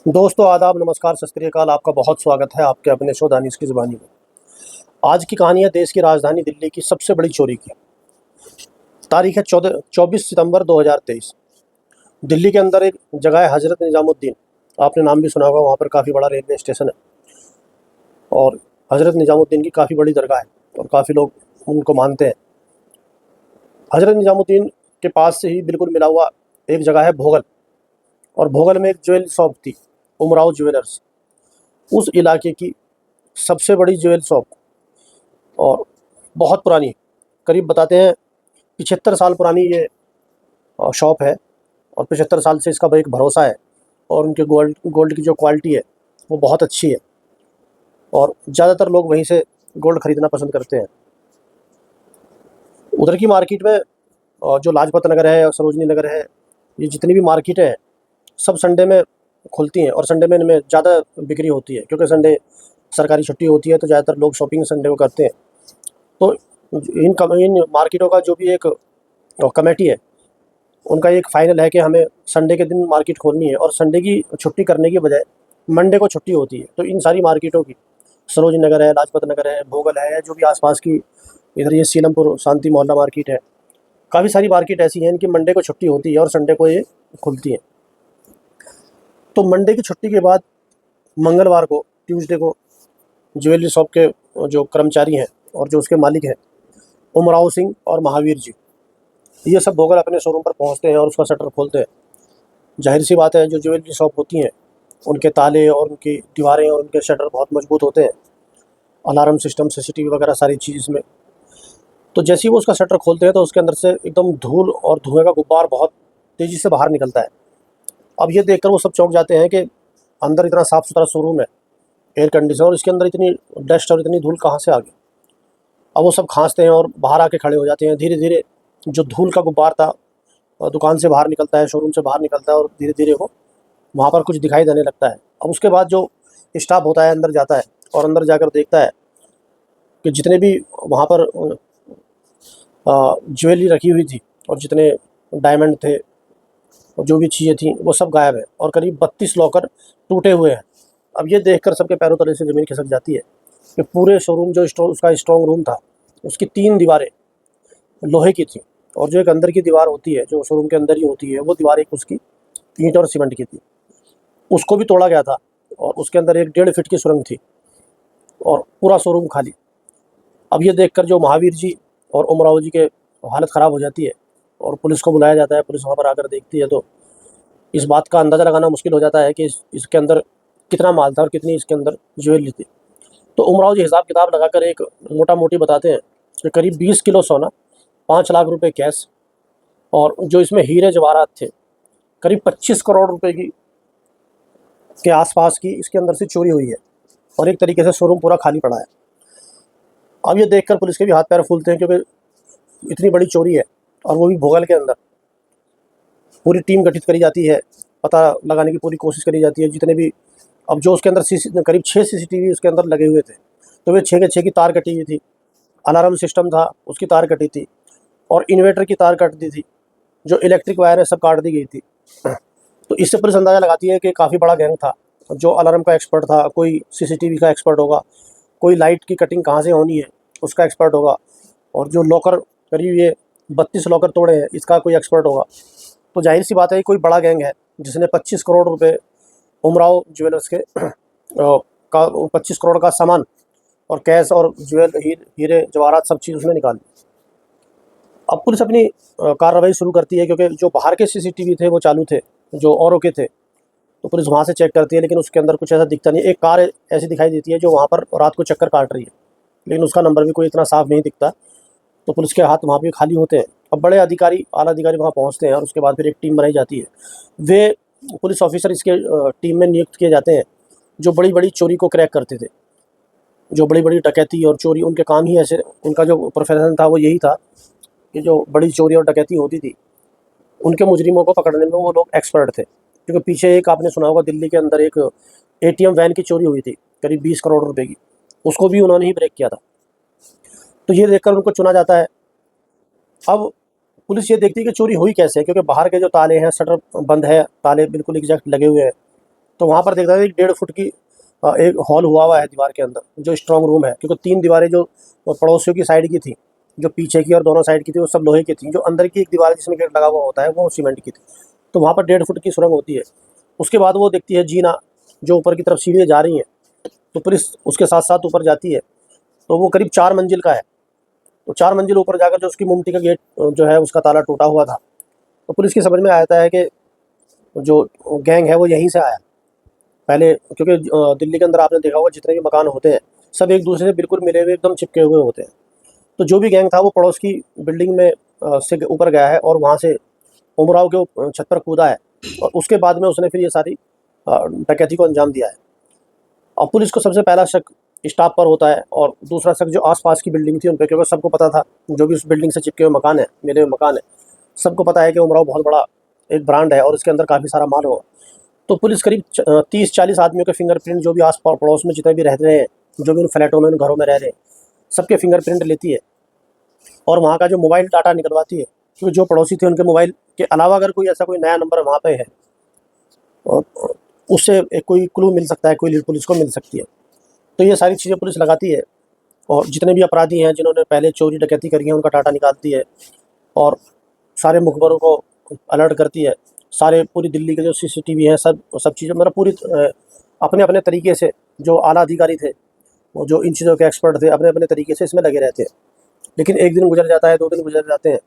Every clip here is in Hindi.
दोस्तों आदाब नमस्कार सत श्री अकाल। आपका बहुत स्वागत है आपके अपने शो दानिश की ज़ुबानी में। आज की कहानी है देश की राजधानी दिल्ली की सबसे बड़ी चोरी की। तारीख है 24 सितंबर 2023। दिल्ली के अंदर एक जगह है हज़रत निज़ामुद्दीन। आपने नाम भी सुना होगा, वहाँ पर काफ़ी बड़ा रेलवे स्टेशन है और हज़रत निज़ामुद्दीन की काफ़ी बड़ी दरगाह है और काफ़ी लोग उनको मानते हैं। हज़रत निज़ामुद्दीन के पास से ही बिल्कुल मिला हुआ एक जगह है भोगल, और भोगल में एक ज्वेल शॉप थी, उमराव ज्वेलर्स। उस इलाके की सबसे बड़ी ज्वेल शॉप और बहुत पुरानी, करीब बताते हैं 75 साल पुरानी ये शॉप है। और 75 साल से इसका एक भरोसा है और उनके गोल्ड की जो क्वालिटी है वो बहुत अच्छी है और ज़्यादातर लोग वहीं से गोल्ड ख़रीदना पसंद करते हैं। उधर की मार्केट में जो लाजपत नगर है और सरोजनी नगर है, ये जितनी भी मार्केटें हैं सब संडे में खुलती हैं और संडे में इनमें ज़्यादा बिक्री होती है, क्योंकि संडे सरकारी छुट्टी होती है तो ज़्यादातर लोग शॉपिंग संडे को करते हैं। तो इन मार्केटों का जो भी एक कमेटी है, उनका एक फ़ाइनल है कि हमें संडे के दिन मार्केट खोलनी है और संडे की छुट्टी करने की बजाय मंडे को छुट्टी होती है। तो इन सारी मार्केटों की, सरोजनी नगर है, लाजपत नगर है, भोगल है, जो भी आसपास की इधर ये सीलमपुर शांति मोहल्ला मार्केट है, काफ़ी सारी मार्केट ऐसी हैं इनकी मंडे को छुट्टी होती है और संडे को ये खुलती है। तो मंडे की छुट्टी के बाद मंगलवार को, ट्यूसडे को, ज्वेलरी शॉप के जो कर्मचारी हैं और जो उसके मालिक हैं, उमराव सिंह और महावीर जी, ये सब भोगल अपने शोरूम पर पहुंचते हैं और उसका शटर खोलते हैं। जाहिर सी बात है, जो ज्वेलरी शॉप होती हैं उनके ताले और उनकी दीवारें और उनके शटर बहुत मजबूत होते हैं, अलार्म सिस्टम, सीसीटीवी वगैरह सारी चीज़ इसमें। तो जैसे ही वो उसका शटर खोलते हैं तो उसके अंदर से एकदम धूल और धुएँ का गुब्बार बहुत तेज़ी से बाहर निकलता है। अब ये देखकर वो सब चौंक जाते हैं कि अंदर इतना साफ़ सुथरा शोरूम है, एयर कंडीशन, और इसके अंदर इतनी डस्ट और इतनी धूल कहाँ से आ गई। अब वो सब खांसते हैं और बाहर आके खड़े हो जाते हैं। धीरे धीरे जो धूल का गुब्बार था दुकान से बाहर निकलता है, शोरूम से बाहर निकलता है और धीरे धीरे वो वहाँ पर कुछ दिखाई देने लगता है। अब उसके बाद जो स्टाफ होता है अंदर जाता है और अंदर जाकर देखता है कि जितने भी वहाँ पर ज्वेलरी रखी हुई थी और जितने डायमंड थे और जो भी चीज़ें थी वो सब गायब है और करीब 32 लॉकर टूटे हुए हैं। अब ये देखकर सबके पैरों तले से ज़मीन खिसक जाती है कि पूरे शोरूम जो उसका स्ट्रॉन्ग रूम था, उसकी 3 दीवारें लोहे की थी और जो एक अंदर की दीवार होती है जो शोरूम के अंदर ही होती है, वो दीवार एक उसकी ईंट और सीमेंट की थी, उसको भी तोड़ा गया था और उसके अंदर एक 1.5 फीट की सुरंग थी और पूरा शोरूम खाली। अब ये देखकर जो महावीर जी और उमराव जी के हालत ख़राब हो जाती है और पुलिस को बुलाया जाता है। पुलिस वहाँ पर आकर देखती है तो इस बात का अंदाज़ा लगाना मुश्किल हो जाता है कि इसके अंदर कितना माल था और कितनी इसके अंदर ज्वेलरी थी। तो उमराव जी हिसाब किताब लगाकर एक मोटा मोटी बताते हैं कि करीब 20 किलो सोना, 5 लाख रुपए कैश और जो इसमें हीरे जवाहरात थे, करीब 25 करोड़ रुपए की के आसपास की इसके अंदर से चोरी हुई है और एक तरीके से शोरूम पूरा खाली पड़ा है। अब ये देखकर पुलिस के भी हाथ पैर फूलते हैं, क्योंकि इतनी बड़ी चोरी है और वो भी भोगल के अंदर। पूरी टीम गठित करी जाती है, पता लगाने की पूरी कोशिश करी जाती है जितने भी। अब जो उसके अंदर करीब 6 सीसीटीवी उसके अंदर लगे हुए थे, तो वे 6 के 6 की तार कटी हुई थी। अलार्म सिस्टम था, उसकी तार कटी थी और इन्वर्टर की तार कट दी थी। जो इलेक्ट्रिक वायर है सब काट दी गई थी। तो इससे पुलिस अंदाज़ा लगाती है कि काफ़ी बड़ा गैंग था। जो अलार्म का एक्सपर्ट था, कोई सीसीटीवी का एक्सपर्ट होगा, कोई लाइट की कटिंग कहाँ से होनी है उसका एक्सपर्ट होगा, और जो लॉकर करीब ये 32 लॉकर तोड़े हैं इसका कोई एक्सपर्ट होगा। तो जाहिर सी बात है कोई बड़ा गैंग है जिसने 25 करोड़ रुपए उमराव ज्वेलर्स के का 25 करोड़ का सामान और कैश और हीरे जवाहरात सब चीज़ उसने निकाल ली। अब पुलिस अपनी कार्रवाई शुरू करती है, क्योंकि जो बाहर के सीसीटीवी थे वो चालू थे, जो औरों के थे, तो पुलिस वहाँ से चेक करती है, लेकिन उसके अंदर कुछ ऐसा दिखता नहीं। एक कार ऐसी दिखाई देती है जो वहाँ पर रात को चक्कर काट रही है, लेकिन उसका नंबर भी कोई इतना साफ नहीं दिखता। तो पुलिस के हाथ वहाँ पे खाली होते हैं। अब बड़े अधिकारी, आला अधिकारी वहाँ पहुँचते हैं और उसके बाद फिर एक टीम बनाई जाती है। वे पुलिस ऑफिसर इसके टीम में नियुक्त किए जाते हैं जो बड़ी बड़ी चोरी को क्रैक करते थे। जो बड़ी बड़ी डकैती और चोरी, उनके काम ही ऐसे, उनका जो प्रोफेशन था वो यही था कि जो बड़ी चोरी और डकैती होती थी उनके मुजरिमों को पकड़ने में वो लोग एक्सपर्ट थे। क्योंकि पीछे एक आपने सुना होगा, दिल्ली के अंदर एक एटीएम वैन की चोरी हुई थी करीब 20 करोड़ रुपए की, उसको भी उन्होंने ही ब्रेक किया था। तो ये देखकर उनको चुना जाता है। अब पुलिस ये देखती है कि चोरी हुई कैसे है, क्योंकि बाहर के जो ताले हैं, शटर बंद है, ताले बिल्कुल एग्जैक्ट लगे हुए हैं, तो वहाँ पर देखता है एक 1.5 फुट की एक हॉल हुआ है दीवार के अंदर, जो स्ट्रॉन्ग रूम है, क्योंकि 3 दीवारें जो पड़ोसियों की साइड की थी, जो पीछे की और दोनों साइड की थी, वो सब लोहे की थी। जो अंदर की एक दीवार जिसमें गेट लगा हुआ होता है, वो सीमेंट की थी। तो वहाँ पर 1.5 फुट की सुरंग होती है। उसके बाद वो देखती है जीना, जो ऊपर की तरफ सीढ़ियाँ जा रही हैं, तो पुलिस उसके साथ-साथ ऊपर जाती है। तो वो करीब 4 मंजिल का है। तो 4 मंजिल ऊपर जाकर जो उसकी मोमटी का गेट जो है, उसका ताला टूटा हुआ था। तो पुलिस की समझ में आता है कि जो गैंग है वो यहीं से आया। पहले क्योंकि दिल्ली के अंदर आपने देखा होगा जितने भी मकान होते हैं, सब एक दूसरे से बिल्कुल मिले हुए, एकदम चिपके हुए होते हैं। तो जो भी गैंग था वो पड़ोस की बिल्डिंग में से ऊपर गया है और वहाँ से उमराव के छत पर कूदा है, और उसके बाद में उसने फिर ये सारी डकैती को अंजाम दिया है। अब पुलिस को सबसे पहला शक स्टाफ पर होता है, और दूसरा शक जो आसपास की बिल्डिंग थी उन पे, क्योंकि सबको पता था, जो भी उस बिल्डिंग से चिपके हुए मकान है, मिले हुए मकान है, सबको पता है कि उमराव बहुत बड़ा एक ब्रांड है और इसके अंदर काफ़ी सारा माल होगा। तो पुलिस करीब 30-40 आदमियों के फिंगरप्रिंट, जो भी आस पड़ोस में जितने भी रह रहे हैं, जो भी उन फ्लैटों में, उन घरों में रह रहे हैं, सबके फिंगरप्रिंट लेती है और वहाँ का जो मोबाइल डाटा निकलवाती है, क्योंकि जो पड़ोसी थे उनके मोबाइल के अलावा अगर कोई ऐसा कोई नया नंबर वहाँ पे है, और उससे एक कोई क्लू मिल सकता है, कोई लीड पुलिस को मिल सकती है। तो ये सारी चीज़ें पुलिस लगाती है, और जितने भी अपराधी हैं जिन्होंने पहले चोरी डकैती करी है, उनका डाटा निकालती है, और सारे मुखबरों को अलर्ट करती है। सारे पूरी दिल्ली के जो सीसीटीवी हैं, सब चीज़ें, मतलब पूरी अपने अपने तरीके से, जो आला अधिकारी थे, वो जो इन चीज़ों के एक्सपर्ट थे, अपने अपने तरीके से इसमें लगे रहते हैं। लेकिन 1 दिन गुजर जाता है, 2 दिन गुजर जाते हैं,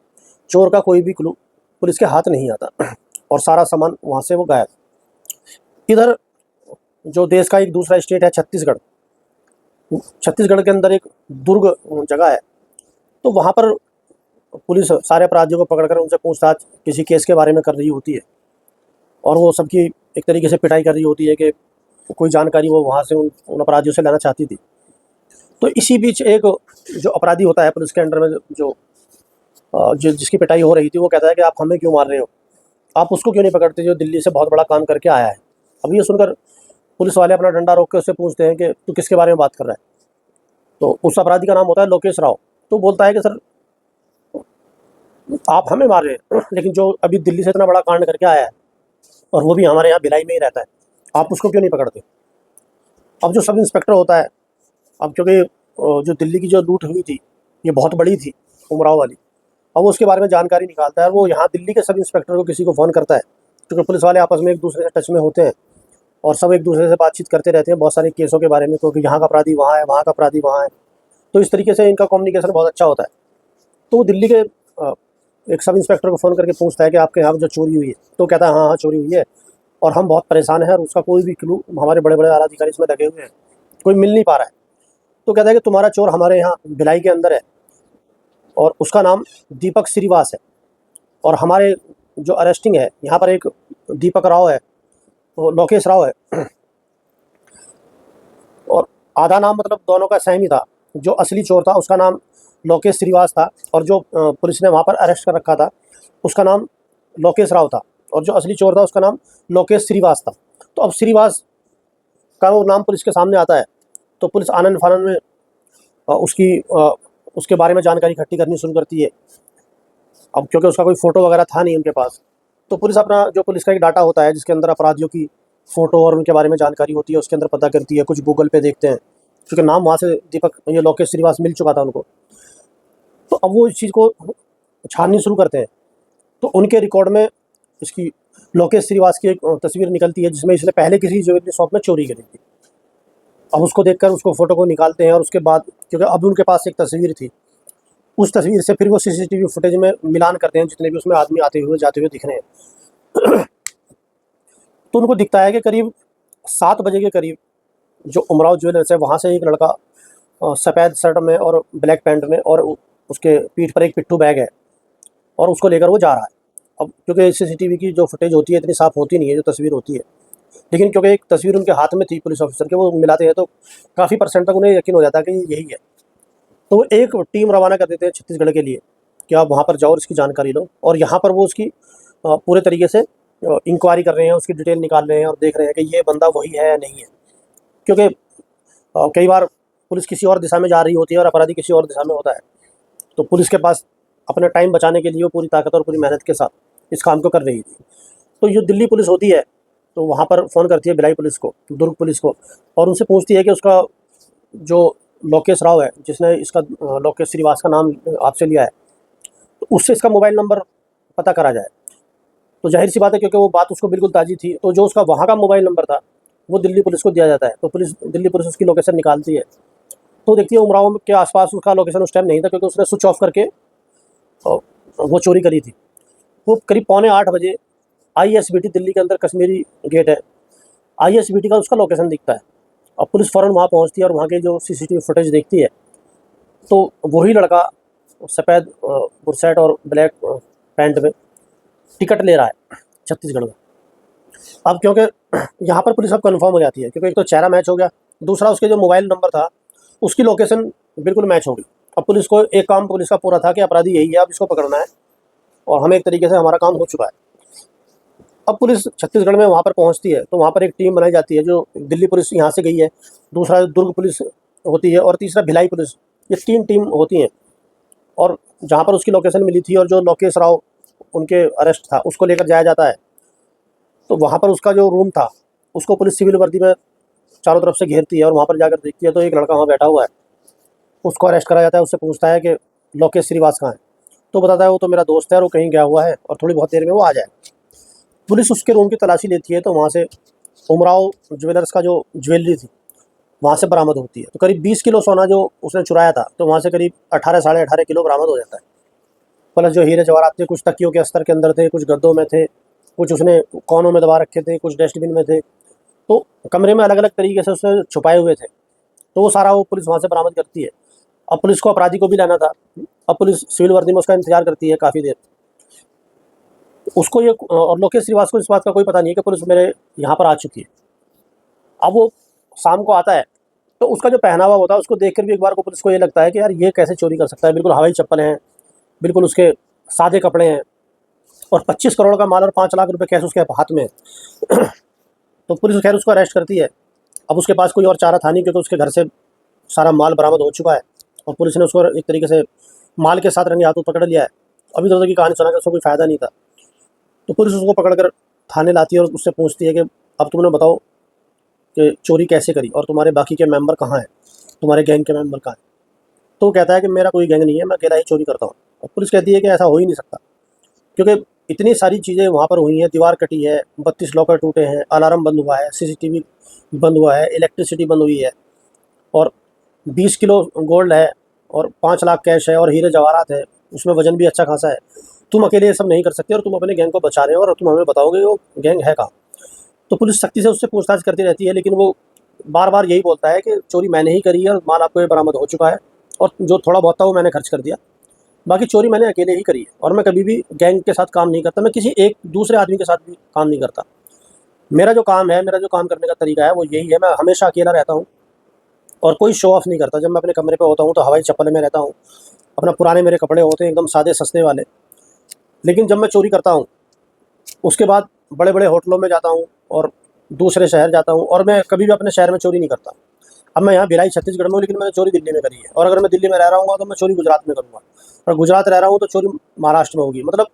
चोर का कोई भी क्लू पुलिस के हाथ नहीं आता और सारा सामान वहाँ से वो गायब। इधर जो देश का एक दूसरा स्टेट है छत्तीसगढ़, छत्तीसगढ़ के अंदर एक दुर्ग जगह है। तो वहाँ पर पुलिस सारे अपराधियों को पकड़कर उनसे पूछताछ किसी केस के बारे में कर रही होती है, और वो सबकी एक तरीके से पिटाई कर रही होती है कि कोई जानकारी वो वहाँ से उन अपराधियों से लेना चाहती थी। तो इसी बीच एक जो अपराधी होता है पुलिस के अंडर में, जो जिसकी पिटाई हो रही थी, वो कहता है कि आप हमें क्यों मार रहे हो, आप उसको क्यों नहीं पकड़ते जो दिल्ली से बहुत बड़ा काम करके आया है। अब ये सुनकर पुलिस वाले अपना डंडा रोक के उससे पूछते हैं कि तू किसके बारे में बात कर रहा है। तो उस अपराधी का नाम होता है लोकेश राव। तो बोलता है कि सर, आप हमें मार रहे हैं, लेकिन जो अभी दिल्ली से इतना बड़ा कांड करके आया है, और वो भी हमारे यहाँ भिलाई में ही रहता है, आप उसको क्यों नहीं पकड़ते। अब जो सब इंस्पेक्टर होता है, अब क्योंकि जो दिल्ली की जो लूट हुई थी ये बहुत बड़ी थी, उमराव वाली, अब वो उसके बारे में जानकारी निकालता है, और वो यहाँ दिल्ली के सब इंस्पेक्टर को किसी को फ़ोन करता है, क्योंकि पुलिस वाले आपस में एक दूसरे से टच में होते हैं, और सब एक दूसरे से बातचीत करते रहते हैं बहुत सारे केसों के बारे में, क्योंकि यहाँ का अपराधी वहाँ है, वहाँ का अपराधी वहाँ है। तो इस तरीके से इनका कम्युनिकेशन बहुत अच्छा होता है। तो वो दिल्ली के एक सब इंस्पेक्टर को फ़ोन करके पूछता है कि आपके यहाँ जो चोरी हुई है, तो कहता है हाँ हाँ चोरी हुई है, और हम बहुत परेशान हैं, और उसका कोई भी क्लू, हमारे बड़े बड़े आला अधिकारी इसमें लगे हुए हैं, कोई मिल नहीं पा रहा है। तो कहता है कि तुम्हारा चोर हमारे यहाँ भिलाई के अंदर है, और उसका नाम दीपक श्रीवास है, और हमारे जो अरेस्टिंग है यहाँ पर एक दीपक राव है, वो लोकेश राव है, और आधा नाम मतलब दोनों का सेम ही था। जो असली चोर था उसका नाम लोकेश श्रीवास था, और जो पुलिस ने वहाँ पर अरेस्ट कर रखा था उसका नाम लोकेश राव था, और जो असली चोर था उसका नाम लोकेश श्रीवास था। तो अब श्रीवास का वो नाम पुलिस के सामने आता है, तो पुलिस आनंद फानन में उसके बारे में जानकारी इकट्ठी करनी शुरू करती है। अब क्योंकि उसका कोई फ़ोटो वगैरह था नहीं उनके पास, तो पुलिस अपना जो पुलिस का एक डाटा होता है जिसके अंदर अपराधियों की फ़ोटो और उनके बारे में जानकारी होती है, उसके अंदर पता करती है, कुछ गूगल पे देखते हैं, क्योंकि नाम वहाँ से दीपक, ये लोकेश श्रीवास मिल चुका था उनको। तो अब वो इस चीज़ को छाननी शुरू करते हैं, तो उनके रिकॉर्ड में इसकी लोकेश श्रीवास की एक तस्वीर निकलती है, जिसमें इसने पहले किसी ज्वेलरी शॉप में चोरी करी थी। अब उसको देखकर उसको फ़ोटो को निकालते हैं, और उसके बाद क्योंकि अब उनके पास एक तस्वीर थी, उस तस्वीर से फिर वो सीसीटीवी फुटेज में मिलान करते हैं, जितने भी उसमें आदमी आते हुए जाते हुए दिख रहे हैं। तो उनको दिखता है कि करीब 7 बजे के करीब जो उमराव ज्वेलर्स है वहाँ से एक लड़का सफ़ेद शर्ट में और ब्लैक पैंट में, और उसके पीठ पर एक पिट्ठू बैग है, और उसको लेकर वो जा रहा है। अब क्योंकि सीसीटीवी की जो फुटेज होती है इतनी साफ़ होती नहीं है, जो तस्वीर होती है, लेकिन क्योंकि एक तस्वीर उनके हाथ में थी पुलिस ऑफिसर के, वो मिलाते हैं तो काफ़ी % तक उन्हें यकीन हो जाता है कि यही है। तो वो एक टीम रवाना कर देते हैं छत्तीसगढ़ के लिए कि आप वहाँ पर जाओ और इसकी जानकारी लो, और यहाँ पर वो उसकी पूरे तरीके से इंक्वायरी कर रहे हैं, उसकी डिटेल निकाल रहे हैं, और देख रहे हैं कि ये बंदा वही है या नहीं है। क्योंकि कई बार पुलिस किसी और दिशा में जा रही होती है और अपराधी किसी और दिशा में होता है, तो पुलिस के पास अपना टाइम बचाने के लिए वो पूरी ताकत और पूरी मेहनत के साथ इस काम को कर रही थी। तो जो दिल्ली पुलिस होती है, तो वहाँ पर फ़ोन करती है भिलाई पुलिस को, दुर्ग पुलिस को, और उनसे पूछती है कि उसका जो लोकेश राव है, जिसने इसका लोकेश श्रीवास का नाम आपसे लिया है, तो उससे इसका मोबाइल नंबर पता करा जाए। तो ज़ाहिर-सी बात है, क्योंकि वो बात उसको बिल्कुल ताज़ी थी, तो जो उसका वहाँ का मोबाइल नंबर था, वो दिल्ली पुलिस को दिया जाता है। तो दिल्ली पुलिस उसकी लोकेशन निकालती है, तो देखती है उमराव के आस-पास उसका लोकेशन उस टाइम नहीं था, क्योंकि उसने स्विच ऑफ करके वो चोरी करी थी। वो करीब पौने 8 बजे आईएसबीटी, दिल्ली के अंदर कश्मीरी गेट है, आईएसबीटी का उसका लोकेशन दिखता है। अब पुलिस फ़ौरन वहाँ पहुँचती है और वहाँ के जो सीसीटीवी फुटेज देखती है, तो वही लड़का सफ़ेद बुरशर्ट और ब्लैक पैंट में टिकट ले रहा है छत्तीसगढ़ में। अब क्योंकि यहाँ पर पुलिस अब कन्फर्म हो जाती है, क्योंकि एक तो चेहरा मैच हो गया, दूसरा उसके जो मोबाइल नंबर था उसकी लोकेशन बिल्कुल मैच हो गई। अब पुलिस को एक काम पुलिस का पूरा था कि अपराधी यही है, अब इसको पकड़ना है, और हमें एक तरीके से हमारा काम हो चुका है। अब पुलिस छत्तीसगढ़ में वहाँ पर पहुँचती है, तो वहाँ पर एक टीम बनाई जाती है, जो दिल्ली पुलिस यहाँ से गई है, दूसरा दुर्ग पुलिस होती है, और तीसरा भिलाई पुलिस। ये 3 टीम होती हैं, और जहाँ पर उसकी लोकेशन मिली थी और जो लोकेश राव उनके अरेस्ट था, उसको लेकर जाया जाता है। तो वहाँ पर उसका जो रूम था, उसको पुलिस सिविल वर्दी में चारों तरफ से घेरती है, और वहाँ पर जाकर देखती है तो एक लड़का वहाँ बैठा हुआ है। उसको अरेस्ट करा जाता है, उससे पूछता है कि लोकेश श्रीवास कहाँ है? तो बताता है वो तो मेरा दोस्त है और वो कहीं गया हुआ है और थोड़ी बहुत देर में वो आ जाए। पुलिस उसके रूम की तलाशी लेती है, तो वहाँ से उमराव ज्वेलर्स का जो ज्वेलरी थी, वहाँ से बरामद होती है। तो करीब 20 किलो सोना जो उसने चुराया था, तो वहाँ से करीब 18 साढ़े 18 किलो बरामद हो जाता है। प्लस जो हीरे जवाहरात थे, कुछ तकियों के अस्तर के अंदर थे, कुछ गद्दों में थे, कुछ उसने कोनों में दबा रखे थे, कुछ डस्टबिन में थे। तो कमरे में अलग-अलग तरीके से उसने छुपाए हुए थे। तो वो सारा वो पुलिस वहाँ से बरामद करती है। अब पुलिस को अपराधी को भी लाना था। अब पुलिस सिविल वर्दी में उसका इंतज़ार करती है काफ़ी देर। उसको ये और लोकेश श्रीवास को इस बात का कोई पता नहीं है कि पुलिस मेरे यहाँ पर आ चुकी है। अब वो शाम को आता है, तो उसका जो पहनावा होता है उसको देखकर भी एक बार को पुलिस को ये लगता है कि यार ये कैसे चोरी कर सकता है? बिल्कुल हवाई चप्पल हैं, बिल्कुल उसके सादे कपड़े हैं, और 25 करोड़ का माल और 5 लाख रुपए कैश उसके हाथ में है। तो पुलिस खैर उसको अरेस्ट करती है। अब उसके पास कोई और चारा था नहीं, क्योंकि उसके घर से सारा माल बरामद हो चुका है, और पुलिस ने उसको एक तरीके से माल के साथ रंगे हाथों पकड़ लिया है। अब इधर-उधर की कहानी सुना के उसको कोई फ़ायदा नहीं था। तो पुलिस उसको पकड़कर थाने लाती है और उससे पूछती है कि अब तुमने बताओ कि चोरी कैसे करी, और तुम्हारे बाकी के मेंबर कहाँ हैं? तुम्हारे गैंग के मेंबर कहाँ हैं? तो वो कहता है कि मेरा कोई गैंग नहीं है, मैं अकेला ही चोरी करता हूँ। और पुलिस कहती है कि ऐसा हो ही नहीं सकता, क्योंकि इतनी सारी चीज़ें वहाँ पर हुई हैं, दीवार कटी है, 32 लॉकर टूटे हैं, अलार्म बंद हुआ है, सीसीटीवी बंद हुआ है, इलेक्ट्रिसिटी बंद हुई है, और 20 किलो गोल्ड है, और 5 लाख कैश है, और हीरे जवाहरात है, उसमें वज़न भी अच्छा खासा है। तुम अकेले ये सब नहीं कर सकते, और तुम अपने गैंग को बचा रहे हो, और तुम हमें बताओगे वो गैंग है कहाँ? तो पुलिस सख्ती से उससे पूछताछ करती रहती है, लेकिन वो बार-बार यही बोलता है कि चोरी मैंने ही करी है, और माल आपको ये बरामद हो चुका है, और जो थोड़ा बहुत था वो मैंने खर्च कर दिया। बाकी चोरी मैंने अकेले ही करी है, और मैं कभी भी गैंग के साथ काम नहीं करता, मैं किसी एक दूसरे आदमी के साथ भी काम नहीं करता। मेरा जो काम है, मेरा जो काम करने का तरीका है वो यही है, मैं हमेशा अकेला रहता हूँ और कोई शो ऑफ नहीं करता। जब मैं अपने कमरे पे होता हूँ तो हवाई चप्पल में रहता हूँ, अपना पुराने मेरे कपड़े होते हैं एकदम सादे सस्ते वाले। लेकिन जब मैं चोरी करता हूँ, उसके बाद बड़े-बड़े होटलों में जाता हूँ और दूसरे शहर जाता हूँ, और मैं कभी भी अपने शहर में चोरी नहीं करता। अब मैं यहाँ भिलाई छत्तीसगढ़ में हूँ, लेकिन मैंने चोरी दिल्ली में करी है, और अगर मैं दिल्ली में रह रहा हूँगा तो मैं चोरी गुजरात में करूँगा, और गुजरात रह रहा हूँ तो चोरी महाराष्ट्र में होगी। मतलब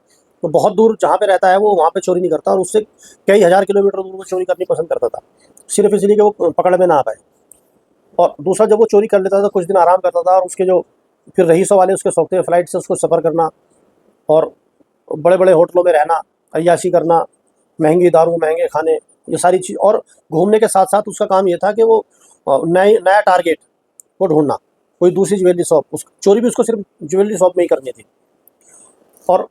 तो बहुत दूर जहाँ पे रहता है वो वहाँ पे चोरी नहीं करता, और उससे कई हज़ार किलोमीटर दूर वो चोरी करनी पसंद करता था, सिर्फ़ इसलिए कि वो पकड़ में ना आ पाए। और दूसरा, जब वो चोरी कर लेता था, कुछ दिन आराम करता था, और उसके जो फिर रईसों वाले उसके सौते फ्लाइट से उसको सफ़र करना, और बड़े-बड़े होटलों में रहना, अय्याशी करना, महँगी दारू, महँगे खाने, ये सारी चीज़, और घूमने के साथ-साथ उसका काम ये था कि वो नया टारगेट को ढूँढना, कोई दूसरी ज्वेलरी शॉप, उस चोरी भी उसको सिर्फ़ ज्वेलरी शॉप में ही करनी थी। और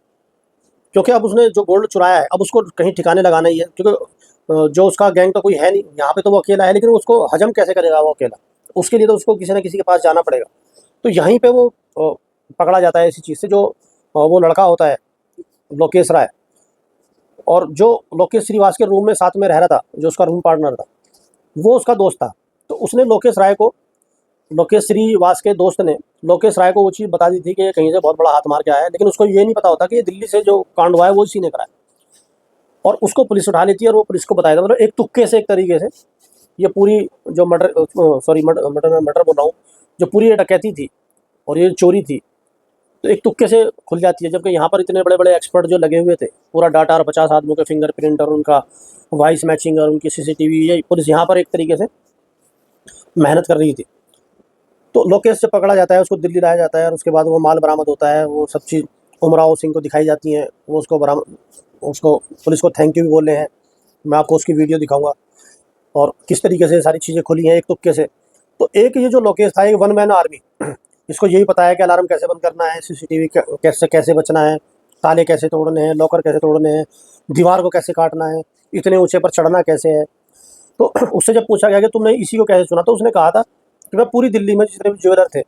क्योंकि अब उसने जो गोल्ड चुराया है, अब उसको कहीं ठिकाने लगाना ही है, क्योंकि जो उसका गैंग का कोई है नहीं, यहाँ पे तो वो अकेला है, लेकिन उसको हज़म कैसे करेगा वो अकेला? उसके लिए तो उसको किसी न किसी के पास जाना पड़ेगा। तो यहीं पे वो पकड़ा जाता है इसी चीज़ से, जो वो लड़का होता है, लोकेश राय, और जो लोकेश श्रीवास के रूम में साथ में रह रहा था, जो उसका रूम पार्टनर था, वो उसका दोस्त था। तो उसने लोकेश श्रीवास के दोस्त ने लोकेश राय को वो चीज़ बता दी थी कि ये कहीं से बहुत बड़ा हाथ मार के आया है, लेकिन उसको ये नहीं पता होता कि ये दिल्ली से जो कांड हुआ है वो इसी ने करा है, और उसको पुलिस उठा लेती है, और वो पुलिस को बताएगा, मतलब एक तुक्के से, एक तरीके से ये पूरी जो मर्डर बोल रहा हूँ, जो पूरी ये डकैती थी और ये चोरी थी, तो एक तुक्के से खुल जाती है। जबकि यहाँ पर इतने बड़े बड़े एक्सपर्ट जो लगे हुए थे, पूरा डाटा और 50 आदमियों के फिंगरप्रिंट और उनका वॉइस मैचिंग और उनकी सीसीटीवी, ये पुलिस यहाँ पर एक तरीके से मेहनत कर रही थी। तो लोकेश से पकड़ा जाता है, उसको दिल्ली लाया जाता है और उसके बाद वो माल बरामद होता है। वो सब चीज़ उमराव सिंह को दिखाई जाती हैं, वो उसको पुलिस को थैंक यू भी बोल रहे हैं। मैं आपको उसकी वीडियो दिखाऊंगा और किस तरीके से सारी चीज़ें खुली हैं एक तुक्के से। तो एक ये जो लोकेश था, एक वन मैन आर्मी, इसको यही पता है कि अलार्म कैसे बंद करना है, सीसीटीवी कैसे कैसे बचना है, ताले कैसे तोड़ने हैं, लॉकर कैसे तोड़ने हैं, दीवार को कैसे काटना है, इतने ऊंचे पर चढ़ना कैसे है। तो उससे जब पूछा गया कि तुमने इसी को कैसे चुना, तो उसने कहा था कि मैं पूरी दिल्ली में जितने भी ज्वेलर थे,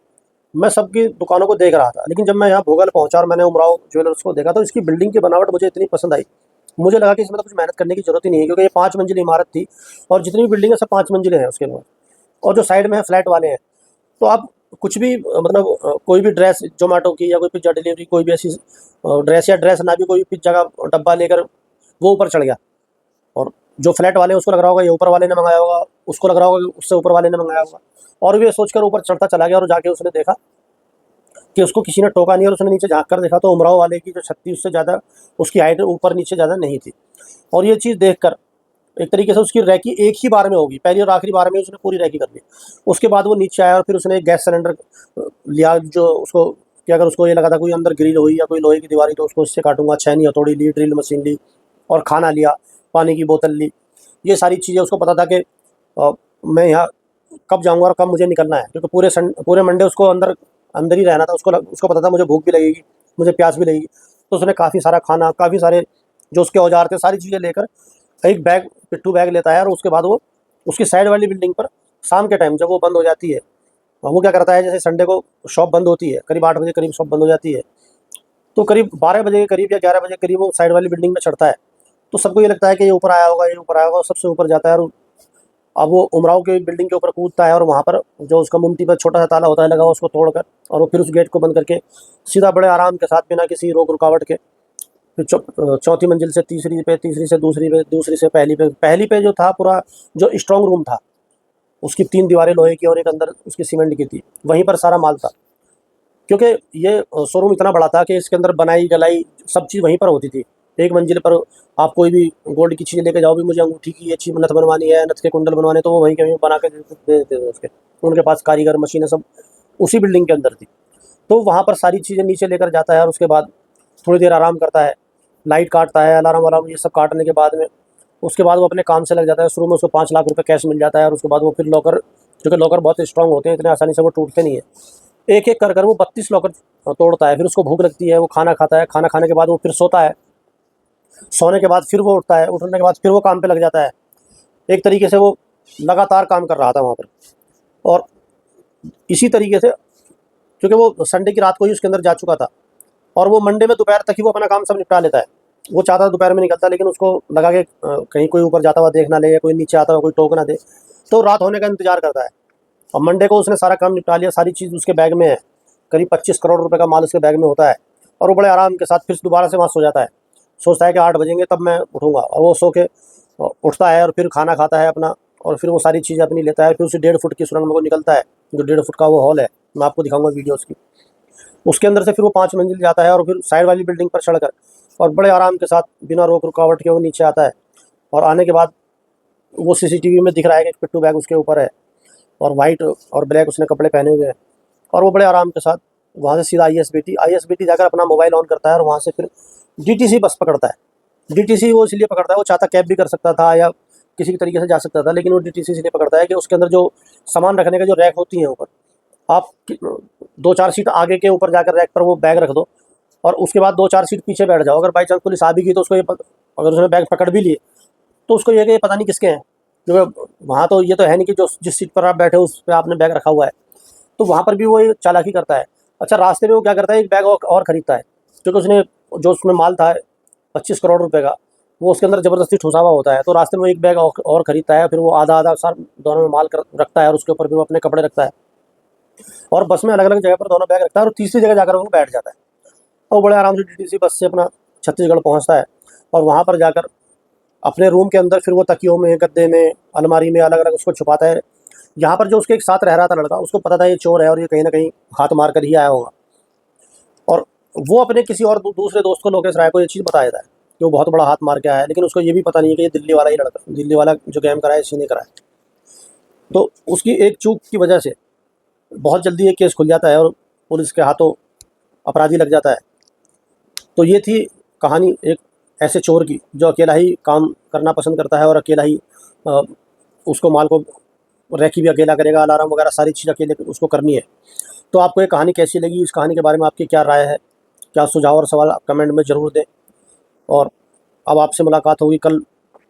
मैं सबकी दुकानों को देख रहा था, लेकिन जब मैं यहाँ भोगल पहुँचा और मैंने उमराव ज्वेलर्स को देखा तो इसकी बिल्डिंग की बनावट मुझे इतनी पसंद आई। मुझे लगा कि इसमें तो कुछ मेहनत करने की ज़रूरत ही नहीं है, क्योंकि ये 5 मंजिली इमारत थी और जितनी भी बिल्डिंग है सब 5 मंजिलें हैं उसके अंदर, और जो साइड में है फ्लैट वाले हैं। तो आप कुछ भी मतलब कोई भी ड्रेस जोमेटो की या कोई पिज्ज़ा डिलीवरी, कोई भी ऐसी ड्रेस या ड्रेस ना भी, कोई पिज्ज़ा का डब्बा लेकर वो ऊपर चढ़ गया। और जो फ्लैट वाले हैं उसको लग रहा होगा ये ऊपर वाले ने मंगाया होगा, उसको लग रहा होगा कि उससे ऊपर वाले ने मंगाया होगा, और भी ये सोचकर ऊपर चढ़ता चला गया। और जाके उसने देखा कि उसको किसी ने टोका नहीं, और उसने नीचे झाँक कर देखा तो उमराव वाले की जो छत थी उससे ज़्यादा उसकी हाइट ऊपर नीचे ज़्यादा नहीं थी। और ये चीज़ देखकर एक तरीके से उसकी रैकी एक ही बार में होगी, पहली और आखिरी बार में उसने पूरी रैकी कर ली। उसके बाद वो नीचे आया और फिर उसने गैस सिलेंडर लिया, जो उसको कि अगर उसको ये लगा था कोई अंदर ग्रिल हुई या कोई लोहे की दीवार, तो उसको इससे काटूंगा। छेनी हथौड़ी ली, ड्रिल मशीन ली और खाना लिया, पानी की बोतल ली। ये सारी चीज़ें उसको पता था कि मैं यहाँ कब जाऊँगा और कब मुझे निकलना है, क्योंकि पूरे मंडे उसको अंदर ही रहना था। उसको पता था मुझे भूख भी लगेगी, मुझे प्यास भी लगेगी। तो उसने काफ़ी सारा खाना, काफ़ी सारे जो उसके औजार थे, सारी चीज़ें लेकर एक बैग, पिट्ठू बैग लेता है और उसके बाद वो उसकी साइड वाली बिल्डिंग पर शाम के टाइम जब वो बंद हो जाती है, वो क्या करता है, जैसे संडे को शॉप बंद होती है, करीब 8 बजे करीब शॉप बंद हो जाती है, तो करीब 12 बजे के करीब या 11 बजे के करीब वो साइड वाली बिल्डिंग में चढ़ता है। तो सबको ये लगता है कि ये ऊपर आया होगा, ये ऊपर आया होगा, सबसे ऊपर जाता है। और अब वो उमराव की बिल्डिंग के ऊपर कूदता है और वहाँ पर जो उसका मुमटी पर छोटा सा ताला होता है लगा हुआ, उसको तोड़कर और वो फिर उस गेट को बंद करके सीधा बड़े आराम के साथ, बिना किसी रोक रुकावट के, फिर चौथी मंजिल से तीसरी पे, तीसरी से दूसरी पे, दूसरी से पहली पे जो था पूरा जो स्ट्रांग रूम था, उसकी 3 दीवारें लोहे की और एक अंदर उसकी सीमेंट की थी, वहीं पर सारा माल था। क्योंकि ये शोरूम इतना बड़ा था कि इसके अंदर बनाई गलाई सब चीज़ वहीं पर होती थी। एक मंजिल पर आप कोई भी गोल्ड की चीज़ें लेके जाओ, भी मुझे अंगूठी की अच्छी नथ बनवानी है, नथ के कुंडल बनवाने, तो वो वहीं के वहीं बना के दे देते थे उसके। उनके पास कारीगर मशीनें सब उसी बिल्डिंग के अंदर थी। तो वहाँ पर सारी चीज़ें नीचे लेकर जाता है और उसके बाद थोड़ी देर आराम करता है, लाइट काटता है, अलार्म वालार्म ये सब काटने के बाद में उसके बाद वो अपने काम से लग जाता है। शुरू में उसको 5 लाख रुपए कैश मिल जाता है और उसके बाद वो फिर लॉकर, क्योंकि लॉकर बहुत स्ट्रांग होते हैं, इतने आसानी से वो टूटते नहीं है, एक एक कर कर वो 32 लॉकर तोड़ता है। फिर उसको भूख लगती है, वो खाना खाता है, खाना खाने के बाद वो फिर सोता है, सोने के बाद फिर वो उठता है, उठने के बाद फिर वो काम पे लग जाता है। एक तरीके से वो लगातार काम कर रहा था वहाँ पर। और इसी तरीके से, क्योंकि वो संडे की रात को ही उसके अंदर जा चुका था और वो मंडे में दोपहर तक ही वो अपना काम सब निपटा लेता है। वो चाहता है दोपहर में निकलता, लेकिन उसको लगा कि कहीं कोई ऊपर जाता हुआ देख ना ले या कोई नीचे आता हुआ कोई टोक ना दे, तो रात होने का इंतजार करता है। और मंडे को उसने सारा काम निपटा लिया, सारी चीज़ उसके बैग में है, करीब 25 करोड़ रुपए का माल उसके बैग में होता है। और वो बड़े आराम के साथ फिर दोबारा से वहाँ सो जाता है, सोचता है कि 8 बजेंगे तब मैं उठूँगा, और वो सो के उठता है और फिर खाना खाता है अपना, और फिर वो सारी चीज़ें अपनी लेता है। फिर उसे 1.5 फुट की सुरंग में वो निकलता है, जो 1.5 फुट का वो हॉल है, मैं आपको दिखाऊंगा वीडियो उसकी। उसके अंदर से फिर वो 5 मंजिल जाता है और फिर साइड वाली बिल्डिंग पर चढ़कर और बड़े आराम के साथ बिना रोक रुकावट के वो नीचे आता है। और आने के बाद वो सीसीटीवी में दिख रहा है कि एक पिट्ठू बैग उसके ऊपर है और वाइट और ब्लैक उसने कपड़े पहने हुए हैं। और वो बड़े आराम के साथ वहाँ से सीधा आईएसबीटी जाकर अपना मोबाइल ऑन करता है और वहाँ से फिर डीटीसी बस पकड़ता है। डीटीसी वो इसलिए पकड़ता है, वो चाहता कैब भी कर सकता था या किसी भी तरीके से जा सकता था, लेकिन वो डीटीसी इसलिए पकड़ता है कि उसके अंदर जो सामान रखने का जो रैक होती हैं ऊपर, आप 2-4 सीट आगे के ऊपर जाकर रैक पर वो बैग रख दो और उसके बाद 2-4 सीट पीछे बैठ जाओ। अगर बाई चांस पुलिस आ भी गई तो उसको अगर उसने बैग पकड़ भी लिए तो उसको ये कि ये पता नहीं किसके हैं, क्योंकि वहाँ तो ये तो है नहीं कि जो जिस सीट पर आप बैठे हो उस पर आपने बैग रखा हुआ है। तो वहाँ पर भी वो ये चालाकी करता है। अच्छा, रास्ते में वो क्या करता है, एक बैग और खरीदता है, क्योंकि उसने जो उसमें माल था 25 करोड़ रुपए का, वो उसके अंदर ज़बरदस्ती ठुसा हुआ होता है। तो रास्ते में एक बैग और खरीदता है, फिर वो आधा आधा सर दोनों में माल रखता है और उसके ऊपर फिर वो अपने कपड़े रखता है और बस में अलग अलग जगह पर दोनों बैग रखता है और तीसरी जगह जाकर वो बैठ जाता है। और बड़े आराम से डीटीसी बस से अपना छत्तीसगढ़ पहुँचता है और वहाँ पर जाकर अपने रूम के अंदर फिर वो तकियों में, गद्दे में, अलमारी में अलग अलग उसको छुपाता है। यहाँ पर जो उसके एक साथ रह रहा था लड़का, उसको पता था ये चोर है और ये कहीं ना कहीं हाथ मार कर ही आया होगा। और वो अपने किसी और दूसरे दोस्त को, लोकेश राय को, ये चीज़ बताया था कि वो बहुत बड़ा हाथ मार के आया है, लेकिन उसको ये भी पता नहीं है कि ये दिल्ली वाला ही लड़का, दिल्ली वाला जो गेम कराया इसी ने कराया। तो उसकी एक चूक की वजह से बहुत जल्दी ये केस खुल जाता है और पुलिस के हाथों अपराधी लग जाता है। तो ये थी कहानी एक ऐसे चोर की जो अकेला ही काम करना पसंद करता है और अकेला ही अ, उसको माल को रेकी भी अकेला करेगा, अलार्म वगैरह सारी चीज़ अकेले उसको करनी है। तो आपको ये कहानी कैसी लगी? इस कहानी के बारे में आपकी क्या राय है? क्या सुझाव और सवाल आप कमेंट में ज़रूर दें। और अब आपसे मुलाकात होगी कल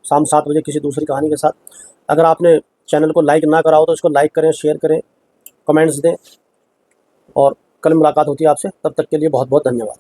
शाम 7 बजे किसी दूसरी कहानी के साथ। अगर आपने चैनल को लाइक ना करा हो तो इसको लाइक करें, शेयर करें, कमेंट्स दें, और कल मुलाकात होती है आपसे। तब तक के लिए बहुत बहुत धन्यवाद।